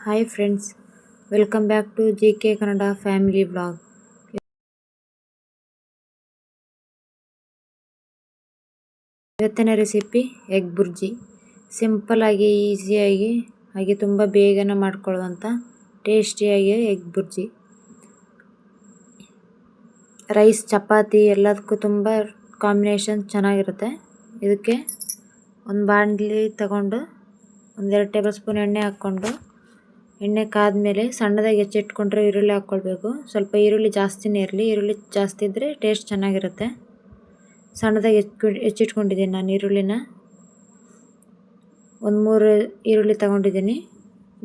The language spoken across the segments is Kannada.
Hi friends, welcome back to GK Kannada Family Vlog. ಇವತ್ತಿನ ರೆಸಿಪಿ ಎಗ್ ಬುರ್ಜಿ. ಸಿಂಪಲ್ ಆಗಿ ಈಸಿಯಾಗಿ ಹಾಗೆ ತುಂಬ ಬೇಗನೆ ಮಾಡ್ಕೊಳ್ಳುವಂಥ ಟೇಸ್ಟಿಯಾಗಿ ಎಗ್ ಬುರ್ಜಿ. ರೈಸ್ ಚಪಾತಿ ಎಲ್ಲದಕ್ಕೂ ತುಂಬ ಕಾಂಬಿನೇಷನ್ ಚೆನ್ನಾಗಿರುತ್ತೆ. ಇದಕ್ಕೆ ಒಂದು ಬಾಣಲಿ ತಗೊಂಡು 1-2 ಟೇಬಲ್ ಸ್ಪೂನ್ ಎಣ್ಣೆ ಹಾಕ್ಕೊಂಡು ಎಣ್ಣೆ ಕಾದ್ಮೇಲೆ ಸಣ್ಣದಾಗಿ ಹೆಚ್ಚಿಟ್ಕೊಂಡ್ರೆ ಈರುಳ್ಳಿ ಹಾಕ್ಕೊಳ್ಬೇಕು. ಸ್ವಲ್ಪ ಈರುಳ್ಳಿ ಜಾಸ್ತಿನೇ ಇರಲಿ, ಈರುಳ್ಳಿ ಜಾಸ್ತಿ ಇದ್ದರೆ ಟೇಸ್ಟ್ ಚೆನ್ನಾಗಿರುತ್ತೆ. ಸಣ್ಣದಾಗಿ ಹೆಚ್ಚಿಟ್ಕೊಂಡಿದ್ದೀನಿ ನಾನು ಈರುಳ್ಳಿನ. 1-3 ಈರುಳ್ಳಿ ತಗೊಂಡಿದ್ದೀನಿ.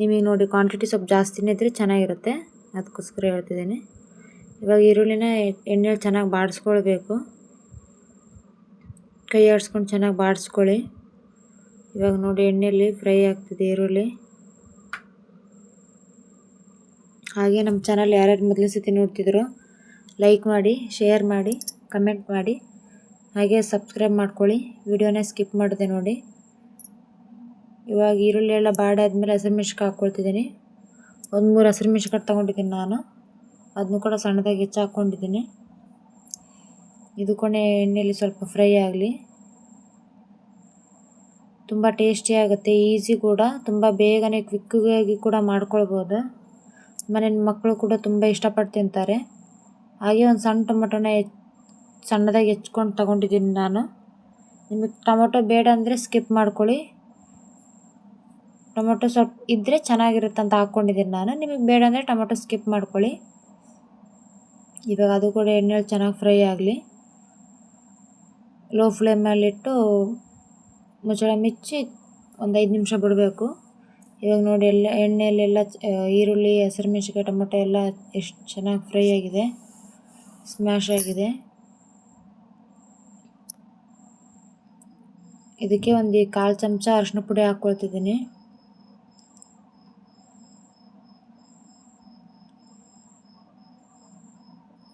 ನಿಮಗೆ ನೋಡಿ ಕ್ವಾಂಟಿಟಿ ಸ್ವಲ್ಪ ಜಾಸ್ತಿನೇ ಇದ್ದರೆ ಚೆನ್ನಾಗಿರುತ್ತೆ, ಅದಕ್ಕೋಸ್ಕರ ಹೇಳ್ತಿದ್ದೀನಿ. ಇವಾಗ ಈರುಳ್ಳಿನ ಎಣ್ಣೆಲಿ ಚೆನ್ನಾಗಿ ಬಾಡಿಸ್ಕೊಳ್ಬೇಕು. ಕೈ ಆಡಿಸ್ಕೊಂಡು ಚೆನ್ನಾಗಿ ಬಾಡಿಸ್ಕೊಳ್ಳಿ. ಇವಾಗ ನೋಡಿ ಎಣ್ಣೆಯಲ್ಲಿ ಫ್ರೈ ಆಗ್ತಿದೆ ಈರುಳ್ಳಿ. ಹಾಗೆ ನಮ್ಮ ಚಾನಲ್ ಯಾರ್ಯಾರು ಮೊದಲ ಸತಿ ನೋಡ್ತಿದ್ರು ಲೈಕ್ ಮಾಡಿ, ಶೇರ್ ಮಾಡಿ, ಕಮೆಂಟ್ ಮಾಡಿ, ಹಾಗೆ ಸಬ್ಸ್ಕ್ರೈಬ್ ಮಾಡ್ಕೊಳ್ಳಿ. ವಿಡಿಯೋನ ಸ್ಕಿಪ್ ಮಾಡಿದೆ ನೋಡಿ. ಇವಾಗ ಈರುಳ್ಳಿ ಎಲ್ಲ ಬಾಡಾದ್ಮೇಲೆ ಹಸಿಮೆಣ್ಸಿನ್ಕಾಯಿ ಹಾಕ್ಕೊಳ್ತಿದ್ದೀನಿ. 1-3 ಹಸಿಮೆಣ್ಸಿನ್ಕಾಯಿ ತೊಗೊಂಡಿದ್ದೀನಿ ನಾನು, ಅದನ್ನು ಕೂಡ ಸಣ್ಣದಾಗಿ ಹೆಚ್ಚಿ ಹಾಕ್ಕೊಂಡಿದ್ದೀನಿ. ಇದು ಕೊನೆ ಎಣ್ಣೆಯಲ್ಲಿ ಸ್ವಲ್ಪ ಫ್ರೈ ಆಗಲಿ. ತುಂಬ ಟೇಸ್ಟಿ ಆಗುತ್ತೆ, ಈಸಿ ಕೂಡ, ತುಂಬ ಬೇಗನೆ ಕ್ವಿಕ್ಕಾಗಿ ಕೂಡ ಮಾಡ್ಕೊಳ್ಬೋದು. ಮನೆ ಮಕ್ಕಳು ಕೂಡ ತುಂಬ ಇಷ್ಟಪಟ್ಟು ತಿಂತಾರೆ. ಹಾಗೆ ಒಂದು ಸಣ್ಣ ಟೊಮೊಟೊನ ಸಣ್ಣದಾಗಿ ಹೆಚ್ಕೊಂಡು ತೊಗೊಂಡಿದ್ದೀನಿ ನಾನು. ನಿಮಗೆ ಟೊಮೊಟೊ ಬೇಡ ಅಂದರೆ ಸ್ಕಿಪ್ ಮಾಡ್ಕೊಳ್ಳಿ. ಟೊಮೊಟೊ ಸ್ವಲ್ಪ ಇದ್ದರೆ ಚೆನ್ನಾಗಿರುತ್ತೆ ಅಂತ ಹಾಕ್ಕೊಂಡಿದ್ದೀನಿ ನಾನು. ನಿಮಗೆ ಬೇಡ ಅಂದರೆ ಟೊಮೊಟೊ ಸ್ಕಿಪ್ ಮಾಡ್ಕೊಳ್ಳಿ. ಇವಾಗ ಅದು ಕೂಡ ಎಣ್ಣೆಲಿ ಚೆನ್ನಾಗಿ ಫ್ರೈ ಆಗಲಿ. ಲೋ ಫ್ಲೇಮಲ್ಲಿಟ್ಟು ಮುಚ್ಚಳ ಮುಚ್ಚಿ ಒಂದು 5 ನಿಮಿಷ ಬಿಡಬೇಕು. ಇವಾಗ ನೋಡಿ ಎಣ್ಣೆಯಲ್ಲೆಲ್ಲ ಈರುಳ್ಳಿ, ಹಸಿಮೆಣ್ಸಿನ್ಕಾಯಿ, ಟೊಮೊಟೊ ಎಲ್ಲ ಎಷ್ಟು ಚೆನ್ನಾಗಿ ಫ್ರೈ ಆಗಿದೆ, ಸ್ಮ್ಯಾಶ್ ಆಗಿದೆ. ಇದಕ್ಕೆ ಒಂದು 1/4 ಚಮಚ ಅರಿಶಿನ ಪುಡಿ ಹಾಕ್ಕೊಳ್ತಿದ್ದೀನಿ.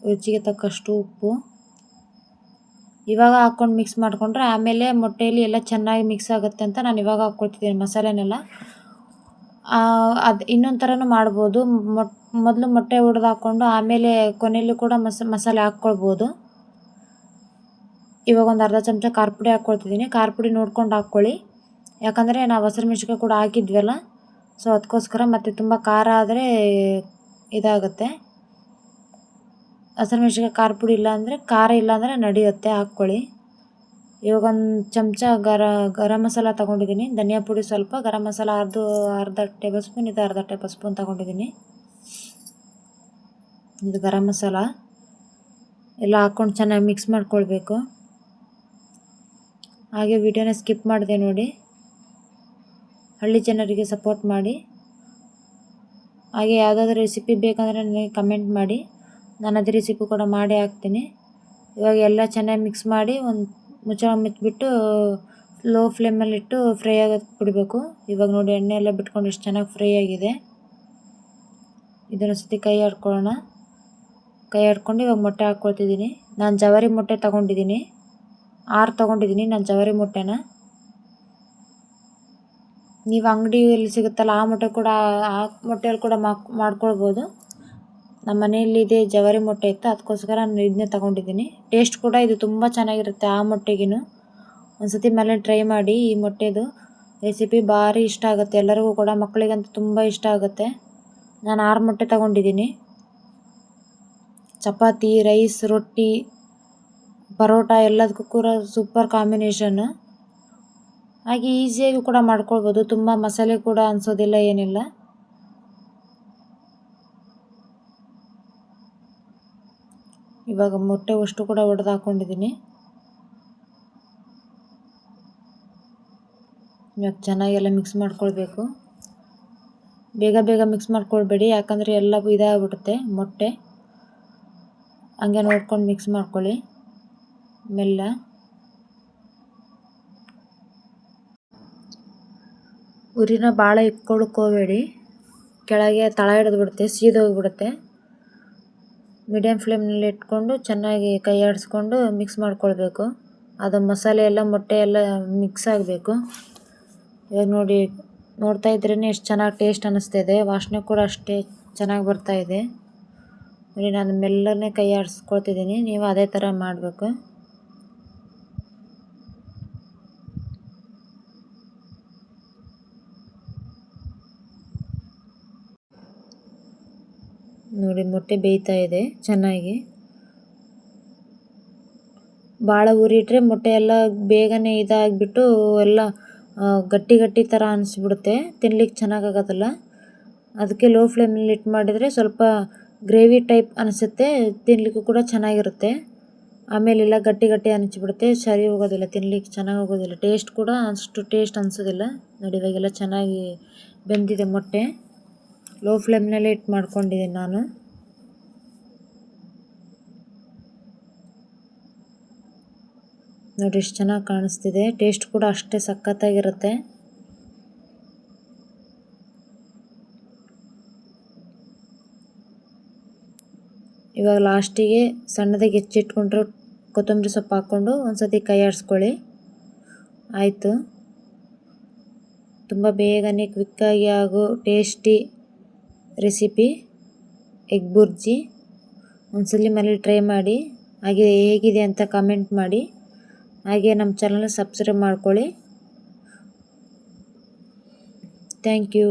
ರುಚಿಗೆ ತಕ್ಕಷ್ಟು ಉಪ್ಪು. ಇವಾಗ ಹಾಕ್ಕೊಂಡು ಮಿಕ್ಸ್ ಮಾಡಿಕೊಂಡ್ರೆ ಆಮೇಲೆ ಮೊಟ್ಟೆಯಲ್ಲಿ ಎಲ್ಲ ಚೆನ್ನಾಗಿ ಮಿಕ್ಸ್ ಆಗುತ್ತೆ ಅಂತ ನಾನು ಇವಾಗ ಹಾಕ್ಕೊಳ್ತಿದ್ದೀನಿ ಮಸಾಲೆನೆಲ್ಲ. ಅದು ಇನ್ನೊಂದು ಥರನೂ ಮಾಡ್ಬೋದು. ಮೊದಲು ಮೊಟ್ಟೆ ಒಡೆದು ಹಾಕ್ಕೊಂಡು ಆಮೇಲೆ ಕೊನೆಯಲ್ಲೂ ಕೂಡ ಮಸಾಲೆ ಹಾಕ್ಕೊಳ್ಬೋದು. ಇವಾಗ ಒಂದು ಅರ್ಧ ಚಮಚ ಖಾರ ಪುಡಿ ಹಾಕ್ಕೊಳ್ತಿದ್ದೀನಿ. ಖಾರ ಪುಡಿ ನೋಡ್ಕೊಂಡು ಹಾಕ್ಕೊಳ್ಳಿ, ಯಾಕಂದರೆ ನಾವು ಹಸಿಮೆಣ್ಸಿನ್ಕಾಯಿ ಕೂಡ ಹಾಕಿದ್ವಲ್ಲ, ಸೊ ಅದಕ್ಕೋಸ್ಕರ. ಮತ್ತು ತುಂಬ ಖಾರ ಆದರೆ ಇದಾಗುತ್ತೆ. ಹಸಿಮೆಣ್ಸಿನ್ಕಾಯಿ ಖಾರ ಇಲ್ಲ ಅಂದರೆ ನಡೆಯುತ್ತೆ, ಹಾಕ್ಕೊಳ್ಳಿ. ಇವಾಗ ಒಂದು ಚಮಚ ಗರಂ ಮಸಾಲ ತೊಗೊಂಡಿದ್ದೀನಿ. ಧನಿಯಾ ಪುಡಿ ಸ್ವಲ್ಪ, ಗರಂ ಮಸಾಲ ಅರ್ಧ ಟೇಬಲ್ ಸ್ಪೂನ್, ಇದು ಅರ್ಧ ಟೇಬಲ್ ಸ್ಪೂನ್ ತೊಗೊಂಡಿದ್ದೀನಿ. ಇದು ಗರಂ ಮಸಾಲ ಎಲ್ಲ ಹಾಕ್ಕೊಂಡು ಚೆನ್ನಾಗಿ ಮಿಕ್ಸ್ ಮಾಡ್ಕೊಳ್ಬೇಕು. ಹಾಗೆ ವಿಡಿಯೋನ ಸ್ಕಿಪ್ ಮಾಡಿದೆ ನೋಡಿ. ಹಳ್ಳಿ ಜನರಿಗೆ ಸಪೋರ್ಟ್ ಮಾಡಿ. ಹಾಗೆ ಯಾವುದಾದ್ರೂ ರೆಸಿಪಿ ಬೇಕಂದರೆ ನನಗೆ ಕಮೆಂಟ್ ಮಾಡಿ, ನಾನು ಅದೇ ರೆಸಿಪಿ ಕೂಡ ಮಾಡಿ ಹಾಕ್ತೀನಿ. ಇವಾಗ ಎಲ್ಲ ಚೆನ್ನಾಗಿ ಮಿಕ್ಸ್ ಮಾಡಿ ಒಂದು ಮುಚ್ಚಳ ಮುಚ್ಚಿಬಿಟ್ಟು ಲೋ ಫ್ಲೇಮಲ್ಲಿಟ್ಟು ಫ್ರೈ ಆಗೋಕ್ಕೆ ಬಿಡಬೇಕು. ಇವಾಗ ನೋಡಿ ಎಣ್ಣೆ ಎಲ್ಲ ಬಿಟ್ಕೊಂಡು ಎಷ್ಟು ಚೆನ್ನಾಗಿ ಫ್ರೈ ಆಗಿದೆ. ಇದನ್ನು ಸತಿ ಕೈ ಆಡ್ಕೊಳ್ಳೋಣ. ಕೈ ಆಡ್ಕೊಂಡು ಇವಾಗ ಮೊಟ್ಟೆ ಹಾಕ್ಕೊಳ್ತಿದ್ದೀನಿ. ನಾನು ಜವಾರಿ ಮೊಟ್ಟೆ ತೊಗೊಂಡಿದ್ದೀನಿ, 6 ತೊಗೊಂಡಿದ್ದೀನಿ ನಾನು ಜವಾರಿ ಮೊಟ್ಟೆನ. ನೀವು ಅಂಗಡಿಯಲ್ಲಿ ಸಿಗುತ್ತಲ್ಲ ಆ ಮೊಟ್ಟೆಯಲ್ಲಿ ಕೂಡ ಮಾಡ್ಕೊಳ್ಬೋದು. ನಮ್ಮ ಮನೆಯಲ್ಲಿ ಇದೆ ಜವಾರಿ ಮೊಟ್ಟೆ ಇತ್ತು, ಅದಕ್ಕೋಸ್ಕರ ನಾನು ಇದನ್ನೇ ತೊಗೊಂಡಿದ್ದೀನಿ. ಟೇಸ್ಟ್ ಕೂಡ ಇದು ತುಂಬ ಚೆನ್ನಾಗಿರುತ್ತೆ ಆ ಮೊಟ್ಟೆಗಿನೂ. ಒಂದು ಸತಿ ಮೇಲೆ ಟ್ರೈ ಮಾಡಿ. ಈ ಮೊಟ್ಟೆದು ರೆಸಿಪಿ ಭಾರಿ ಇಷ್ಟ ಆಗುತ್ತೆ ಎಲ್ಲರಿಗೂ ಕೂಡ, ಮಕ್ಕಳಿಗಂತೂ ತುಂಬ ಇಷ್ಟ ಆಗುತ್ತೆ. ನಾನು 6 ಮೊಟ್ಟೆ ತೊಗೊಂಡಿದ್ದೀನಿ. ಚಪಾತಿ, ರೈಸ್, ರೊಟ್ಟಿ, ಪರೋಟ ಎಲ್ಲದಕ್ಕೂ ಕೂಡ ಸೂಪರ್ ಕಾಂಬಿನೇಷನ್. ಹಾಗೆ ಈಸಿಯಾಗಿ ಕೂಡ ಮಾಡ್ಕೊಳ್ಬೋದು, ತುಂಬ ಮಸಾಲೆ ಕೂಡ ಅನಿಸೋದಿಲ್ಲ, ಏನಿಲ್ಲ. ಇವಾಗ ಮೊಟ್ಟೆ ಅಷ್ಟು ಕೂಡ ಒಡೆದು ಹಾಕ್ಕೊಂಡಿದ್ದೀನಿ. ಇವಾಗ ಚೆನ್ನಾಗೆಲ್ಲ ಮಿಕ್ಸ್ ಮಾಡ್ಕೊಳ್ಬೇಕು. ಬೇಗ ಬೇಗ ಮಿಕ್ಸ್ ಮಾಡ್ಕೊಳ್ಬೇಡಿ, ಯಾಕಂದರೆ ಎಲ್ಲ ಇದಾಗ್ಬಿಡುತ್ತೆ ಮೊಟ್ಟೆ. ಹಂಗೆ ನೋಡ್ಕೊಂಡು ಮಿಕ್ಸ್ ಮಾಡ್ಕೊಳ್ಳಿ ಮೆಲ್ಲ. ಉರಿನ ಭಾಳ ಇಟ್ಕೊಳ್ಳೋಕೆ ಹೋಗಬೇಡಿ, ಕೆಳಗೆ ತಳ ಹಿಡಿದು ಬಿಡುತ್ತೆ, ಸೀದೋಗಿಬಿಡುತ್ತೆ. ಮೀಡಿಯಮ್ ಫ್ಲೇಮ್ನಲ್ಲಿ ಇಟ್ಕೊಂಡು ಚೆನ್ನಾಗಿ ಕೈ ಆಡಿಸ್ಕೊಂಡು ಮಿಕ್ಸ್ ಮಾಡ್ಕೊಳ್ಬೇಕು. ಅದು ಮಸಾಲೆ ಎಲ್ಲ ಮೊಟ್ಟೆ ಎಲ್ಲ ಮಿಕ್ಸ್ ಆಗಬೇಕು. ಇವಾಗ ನೋಡಿ ನೋಡ್ತಾ ಇದ್ರೇ ಎಷ್ಟು ಚೆನ್ನಾಗಿ ಟೇಸ್ಟ್ ಅನ್ನಿಸ್ತಾ ಇದೆ, ವಾಸನೆ ಕೂಡ ಅಷ್ಟೇ ಚೆನ್ನಾಗಿ ಬರ್ತಾ ಇದೆ ನೋಡಿ. ನಾನು ಮೆಲ್ಲನೆ ಕೈ ಆಡಿಸ್ಕೊಳ್ತಿದ್ದೀನಿ, ನೀವು ಅದೇ ಥರ ಮಾಡಬೇಕು. ನೋಡಿ ಮೊಟ್ಟೆ ಬೇಯ್ತಾ ಇದೆ ಚೆನ್ನಾಗಿ. ಭಾಳ ಉರಿಟ್ರೆ ಮೊಟ್ಟೆ ಎಲ್ಲ ಬೇಗನೆ ಇದಾಗಿಬಿಟ್ಟು ಎಲ್ಲ ಗಟ್ಟಿ ಗಟ್ಟಿ ಥರ ಅನಿಸ್ಬಿಡುತ್ತೆ, ತಿನ್ಲಿಕ್ಕೆ ಚೆನ್ನಾಗಾಗೋದಿಲ್ಲ. ಅದಕ್ಕೆ ಲೋ ಫ್ಲೇಮಲ್ಲಿ ಇಟ್ಟು ಮಾಡಿದರೆ ಸ್ವಲ್ಪ ಗ್ರೇವಿ ಟೈಪ್ ಅನಿಸುತ್ತೆ, ತಿನ್ನಲಿಕ್ಕೂ ಕೂಡ ಚೆನ್ನಾಗಿರುತ್ತೆ. ಆಮೇಲೆಲ್ಲ ಗಟ್ಟಿ ಗಟ್ಟಿ ಅನಿಸ್ಬಿಡುತ್ತೆ, ಸರಿ ಹೋಗೋದಿಲ್ಲ, ತಿನ್ಲಿಕ್ಕೆ ಚೆನ್ನಾಗಿ ಹೋಗೋದಿಲ್ಲ, ಟೇಸ್ಟ್ ಕೂಡ ಅಷ್ಟು ಟೇಸ್ಟ್ ಅನಿಸೋದಿಲ್ಲ. ನೋಡಿ ಇವಾಗೆಲ್ಲ ಚೆನ್ನಾಗಿ ಬೆಂದಿದೆ ಮೊಟ್ಟೆ. ಲೋ ಫ್ಲೇಮ್ನಲ್ಲೇ ಇಟ್ಟು ಮಾಡ್ಕೊಂಡಿದ್ದೀನಿ ನಾನು. ನೋಡಿ ಎಷ್ಟು ಚೆನ್ನಾಗಿ ಕಾಣಿಸ್ತಿದೆ, ಟೇಸ್ಟ್ ಕೂಡ ಅಷ್ಟೇ ಸಖತ್ತಾಗಿರುತ್ತೆ. ಇವಾಗ ಲಾಸ್ಟಿಗೆ ಸಣ್ಣದಾಗಿ ಹೆಚ್ಚಿಟ್ಕೊಂಡ್ರೆ ಕೊತ್ತಂಬರಿ ಸೊಪ್ಪು ಹಾಕ್ಕೊಂಡು ಒಂದ್ಸತಿ ಕೈ ಆಡಿಸ್ಕೊಳ್ಳಿ, ಆಯಿತು. ತುಂಬ ಬೇಗನೆ ಕ್ವಿಕ್ಕಾಗಿ ಆಗೋ ಟೇಸ್ಟಿ ರೆಸಿಪಿ ಎಗ್ ಬುರ್ಜಿ. ಒಂದ್ಸಲಿ ಮನೇಲಿ ಟ್ರೈ ಮಾಡಿ, ಹಾಗೆ ಹೇಗಿದೆ ಅಂತ ಕಮೆಂಟ್ ಮಾಡಿ, ಹಾಗೆ ನಮ್ಮ ಚಾನಲ್ನ ಸಬ್ಸ್ಕ್ರೈಬ್ ಮಾಡ್ಕೊಳ್ಳಿ. Thank you.